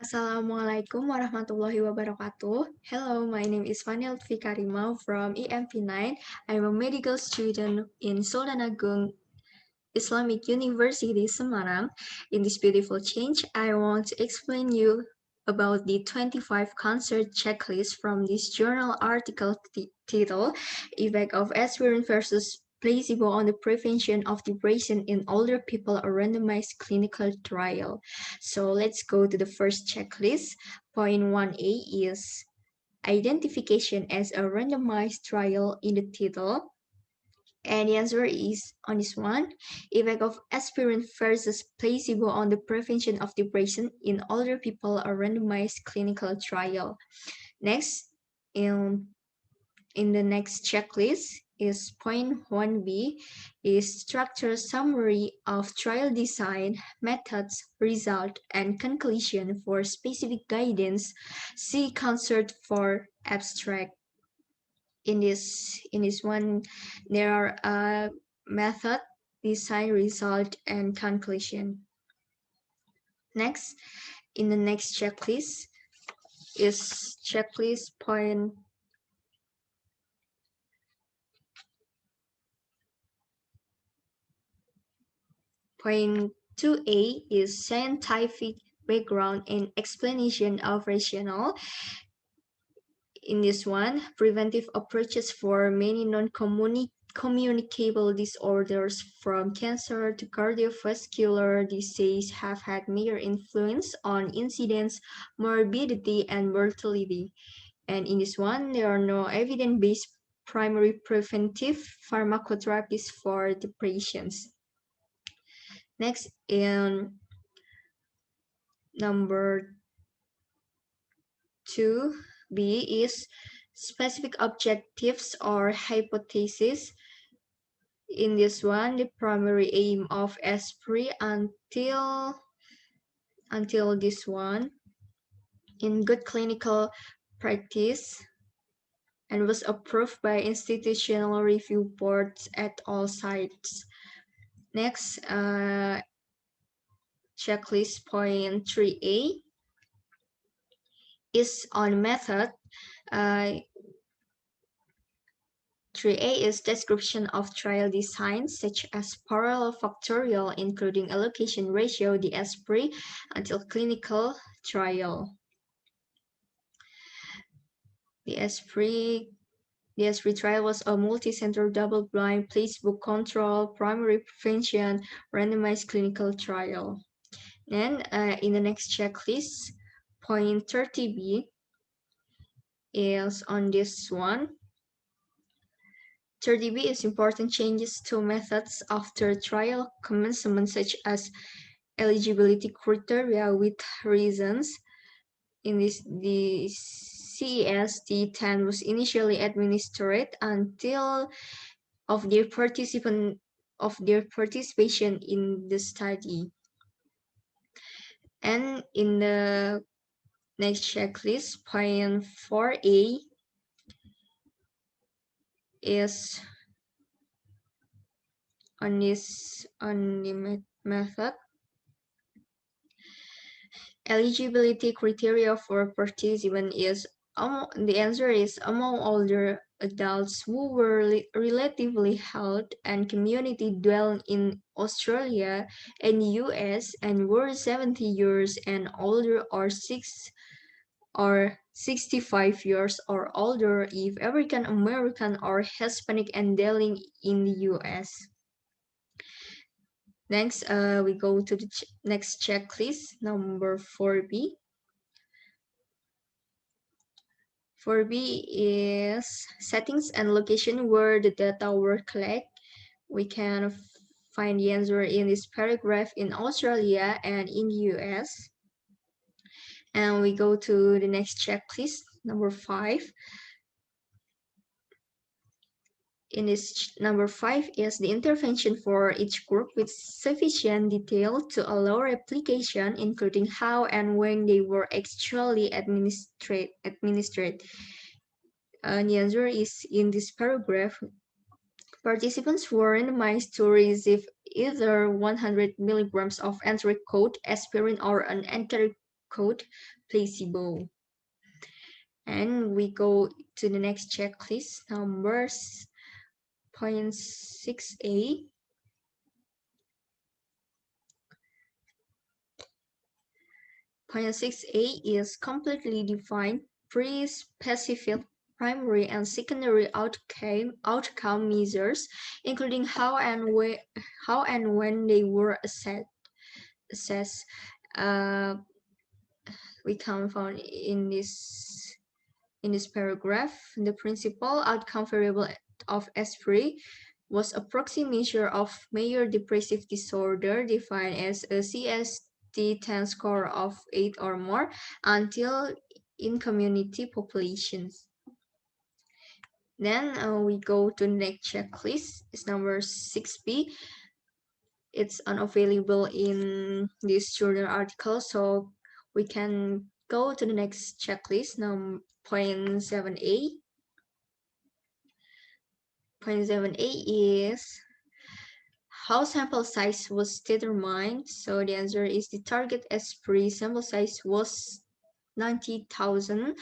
Assalamualaikum warahmatullahi wabarakatuh. Hello, my name is Vania Luthfi Karima from EMP9. I'm a medical student in Sultan Agung Islamic University, Semarang. In this beautiful change, I want to explain you about the 25 Consort checklist from this journal article titled Effect of Aspirin versus Placebo on the Prevention of Depression in Older People, a Randomized Clinical Trial. So let's go to the first checklist. Point 1A is identification as a randomized trial in the title. And the answer is on this one, effect of aspirin versus placebo on the prevention of depression in older people, a randomized clinical trial. Next, in the next checklist is point 1B is structure summary of trial design, methods, result, and conclusion for specific guidance. See Consort for abstract. In this one, there are a method, design, result, and conclusion. Next, in the next checklist is checklist point 2A is scientific background and explanation of rationale. In this one, preventive approaches for many non-communicable disorders from cancer to cardiovascular disease have had major influence on incidence, morbidity, and mortality. And in this one, there are no evidence-based primary preventive pharmacotherapies for the patients. Next, in number 2B is specific objectives or hypotheses. In this one, the primary aim of ESPRI until this one in good clinical practice and was approved by institutional review boards at all sites. Next, checklist point 3A is on method. 3A is description of trial design such as parallel factorial including allocation ratio, the ESPRI, until clinical trial. The ESPRI trial was a multi-center double-blind placebo-controlled primary prevention randomized clinical trial. And in the next checklist, point 30B is on this one. 30B is important changes to methods after trial commencement, such as eligibility criteria with reasons. In this, the CESD10 was initially administered until of their participation in the study. And in the next checklist, point 4A is on the method. Eligibility criteria for participant is the answer is among older adults who were relatively healthy and community dwelling in Australia and US and were 70 years and older or 65 years or older if African American or Hispanic and dwelling in the US. Next, we go to the next checklist, number 4B. 4B is settings and location where the data were collected. We can find the answer in this paragraph in Australia and in the US. And we go to the next checklist, number 5. In this number 5 is the intervention for each group with sufficient detail to allow replication, including how and when they were actually administered. The answer is in this paragraph. Participants were randomized to receive either 100 milligrams of anteric aspirin or an code placebo. And we go to the next checklist, numbers 0.6a. 0.6a is completely defined pre-specified primary and secondary outcome measures, including how and when they were assessed. We can find in this paragraph, the principal outcome variable of ESPRI was a proxy measure of major depressive disorder defined as a CST-10 score of 8 or more until in community populations. Then we go to the next checklist. It's number 6B. It's unavailable in this journal article, so we can go to the next checklist, now 0.7a. 0.7a is how sample size was determined. So the answer is the target ESPRI sample size was 90,000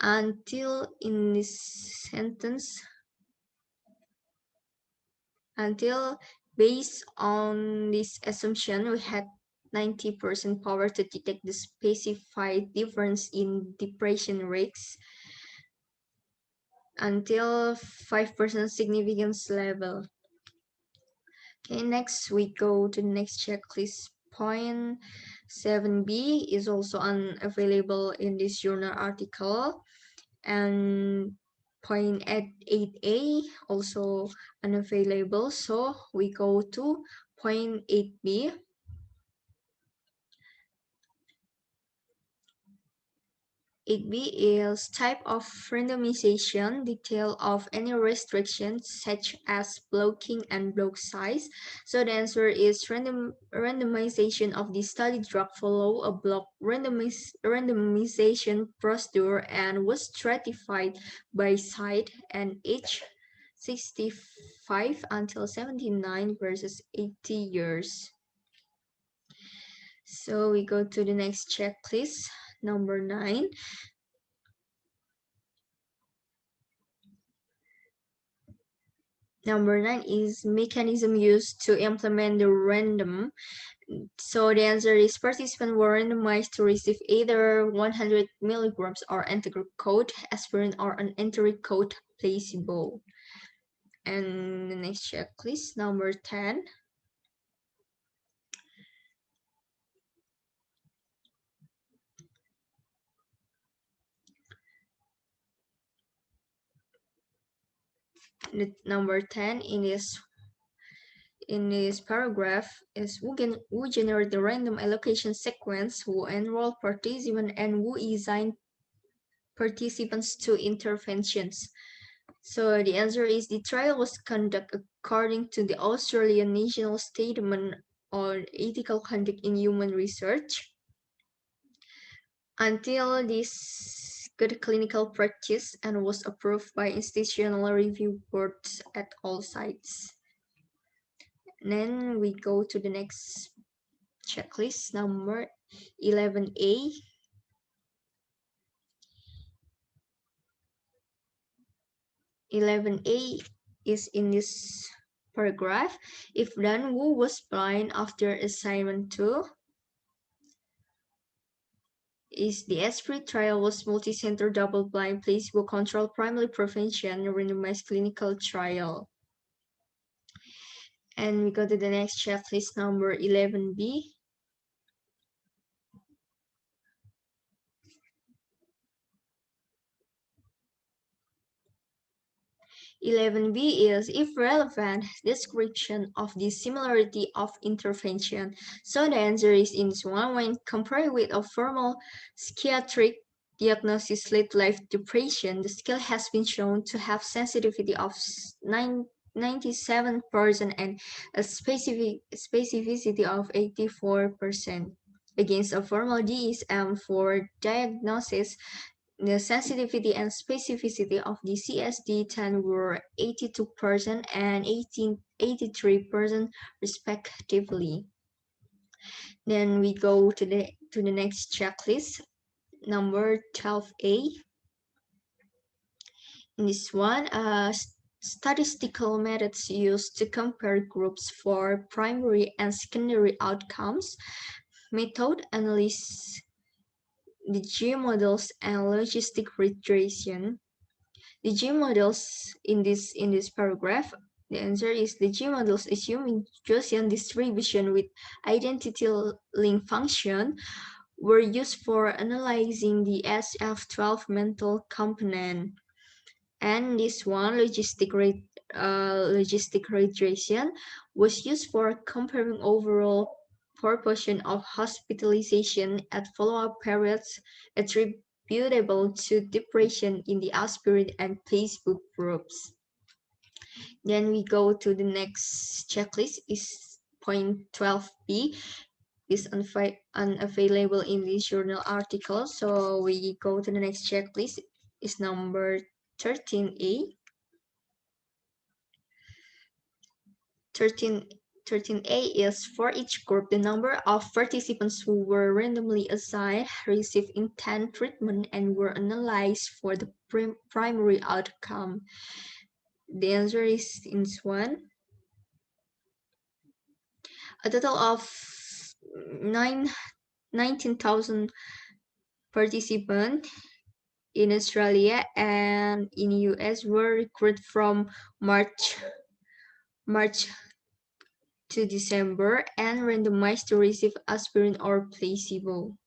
until in this sentence, until based on this assumption, we had 90% power to detect the specified difference in depression rates until 5% significance level. Okay, next we go to the next checklist. 0.7b is also unavailable in this journal article, and 0.8a also unavailable. So we go to 0.8b. 8b is type of randomization, detail of any restrictions such as blocking and block size. So the answer is randomization of the study drug follow a block randomization procedure and was stratified by site and age 65 until 79 versus 80 years. So we go to the next checklist, number 9. Number 9 is mechanism used to implement the random. So the answer is participants were randomized to receive either 100 milligrams or anti-coat aspirin or an anti-coat placebo. And the next checklist, number 10. The number 10 in this paragraph is who generate the random allocation sequence, who enroll participants, and who assign participants to interventions. So the answer is the trial was conducted according to the Australian National Statement on Ethical Conduct in Human Research until this good clinical practice and was approved by institutional review boards at all sites. And then we go to the next checklist, number 11A. 11A is in this paragraph. If done, who was blind after assignment 2? Is the ESPRI trial was multi-center double-blind placebo-controlled primary prevention randomized clinical trial. And we go to the next checklist, number 11B. 11b is, if relevant, description of the similarity of intervention. So the answer is in this one, when compared with a formal psychiatric diagnosis late-life depression, the scale has been shown to have sensitivity of 97% and a specificity of 84%. Against a formal DSM for diagnosis, the sensitivity and specificity of the CSD-10 were 82% and 83% respectively. Then we go to the next checklist, number 12A. In this one, statistical methods used to compare groups for primary and secondary outcomes, method analysis, the G models, and logistic regression. The G models in this paragraph, the answer is the G models assuming Gaussian distribution with identity link function were used for analyzing the SF12 mental component. And this one, logistic regression, was used for comparing overall proportion of hospitalization at follow-up periods attributable to depression in the aspirin and placebo groups. Then we go to the next checklist, is point 12B, is unavailable in this journal article. So we go to the next checklist, is number 13A. 13A is for each group, the number of participants who were randomly assigned, received intent treatment, and were analyzed for the primary outcome. The answer is in this one. A total of 19,000 participants in Australia and in US were recruited from March to December and randomized to receive aspirin or placebo.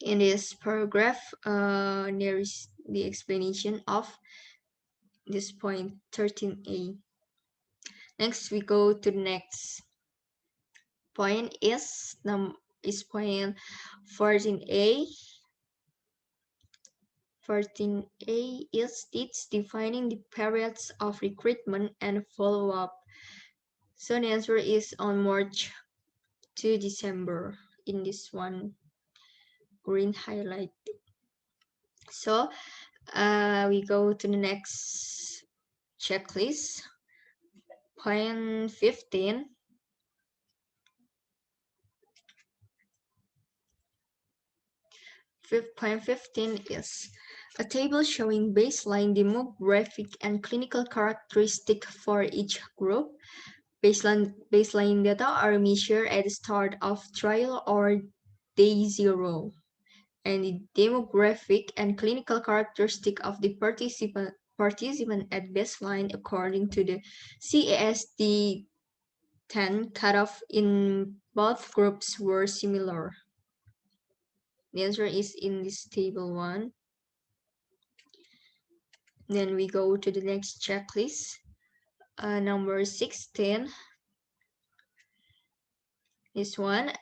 In this paragraph, there is the explanation of this point 13A. Next, we go to the next point, is point 14A. 14A is it's defining the periods of recruitment and follow-up. So the answer is on March to December in this one green highlight. So we go to the next checklist. Point 15. Point 15 is a table showing baseline demographic and clinical characteristic for each group. Baseline data are measured at the start of trial or day 0. And the demographic and clinical characteristic of the participant at baseline according to the CASD 10 cutoff in both groups were similar. The answer is in this table 1. Then we go to the next checklist, number 16. This one,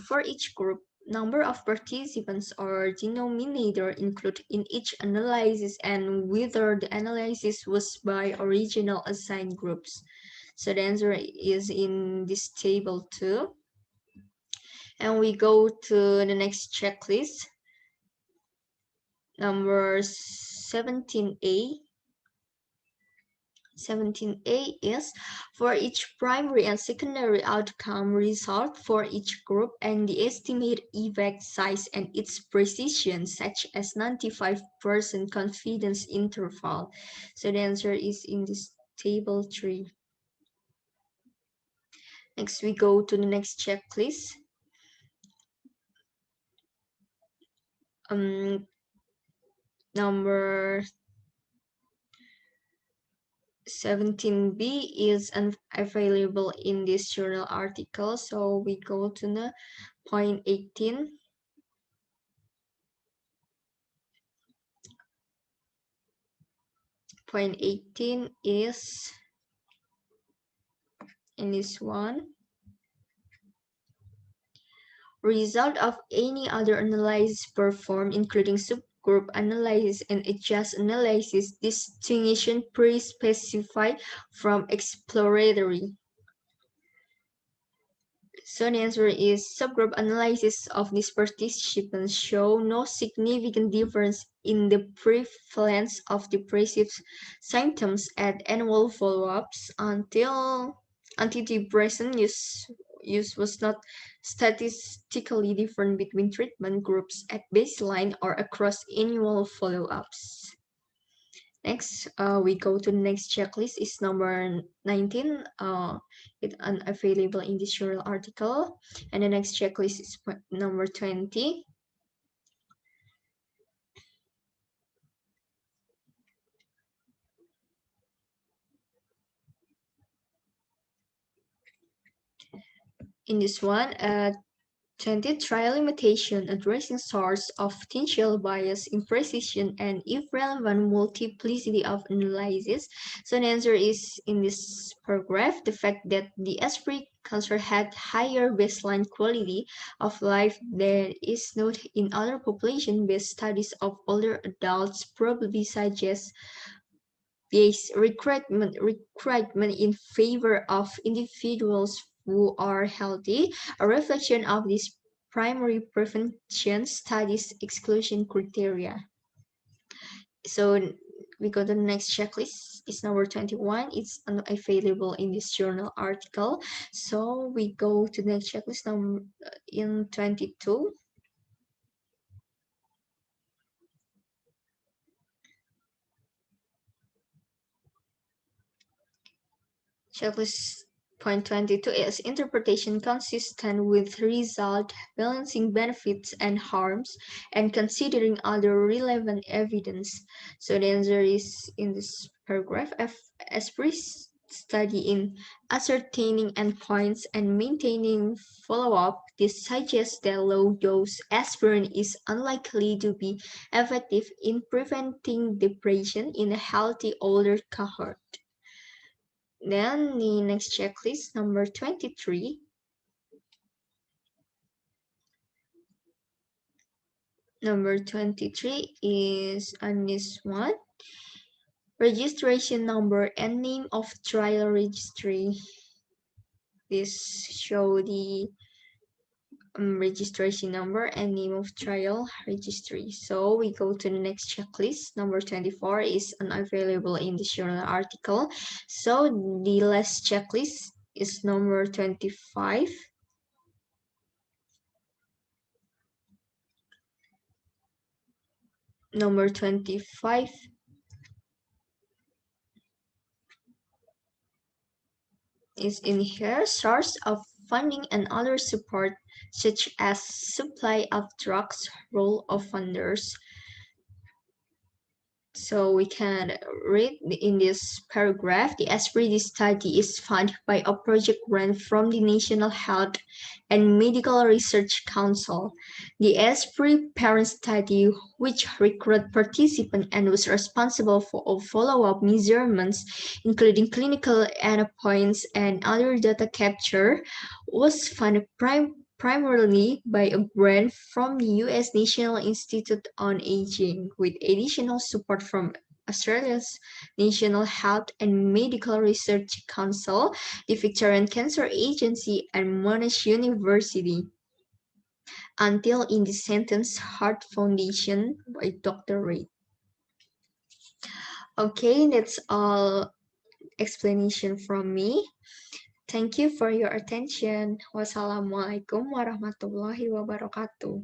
for each group, number of participants or denominator included in each analysis and whether the analysis was by original assigned groups. So the answer is in this table 2. And we go to the next checklist, number 17A. 17A is for each primary and secondary outcome result for each group and the estimated effect size and its precision, such as 95% confidence interval. So the answer is in this table 3. Next, we go to the next checklist. Number 17B is available in this journal article, so we go to the point 18. Point 18 is in this one. Result of any other analysis performed, including subgroup analysis and adjust analysis, distinction pre-specified from exploratory. So the answer is subgroup analysis of these participants show no significant difference in the prevalence of depressive symptoms at annual follow-ups until antidepressant use use was not statistically different between treatment groups at baseline or across annual follow-ups. Next, we go to the next checklist. Is number 19. It's unavailable in this journal article. And the next checklist is number 20. In this one, 20 trial limitation addressing source of potential bias, imprecision, and if relevant multiplicity of analysis. So the answer is in this paragraph, the fact that the Esprit Consort had higher baseline quality of life than is noted in other population-based studies of older adults probably suggests base recruitment in favor of individuals who are healthy, a reflection of this primary prevention studies exclusion criteria. So we go to the next checklist. It's number 21. It's available in this journal article. So we go to the next checklist number in 22. Checklist point 22 is interpretation consistent with result, balancing benefits and harms, and considering other relevant evidence. So the answer is in this paragraph. Esprit study in ascertaining endpoints and maintaining follow-up, this suggests that low-dose aspirin is unlikely to be effective in preventing depression in a healthy older cohort. Then the next checklist, number 23. Number 23 is on this one. Registration number and name of trial registry. This show the registration number and name of trial registry. So we go to the next checklist. Number 24 is unavailable in the journal article. So the last checklist is number 25. Number 25 is in here, source of funding and other support such as supply of drugs, role of funders. So we can read in this paragraph, the Esprit study is funded by a project grant from the National Health and Medical Research Council. The Esprit parent study, which recruited participants and was responsible for follow-up measurements, including clinical endpoints and other data capture, was funded primarily by a grant from the U.S. National Institute on Aging, with additional support from Australia's National Health and Medical Research Council, the Victorian Cancer Agency, and Monash University. Until in the sentence Heart Foundation by Dr. Reid. Okay, that's all explanation from me. Thank you for your attention. Wassalamualaikum warahmatullahi wabarakatuh.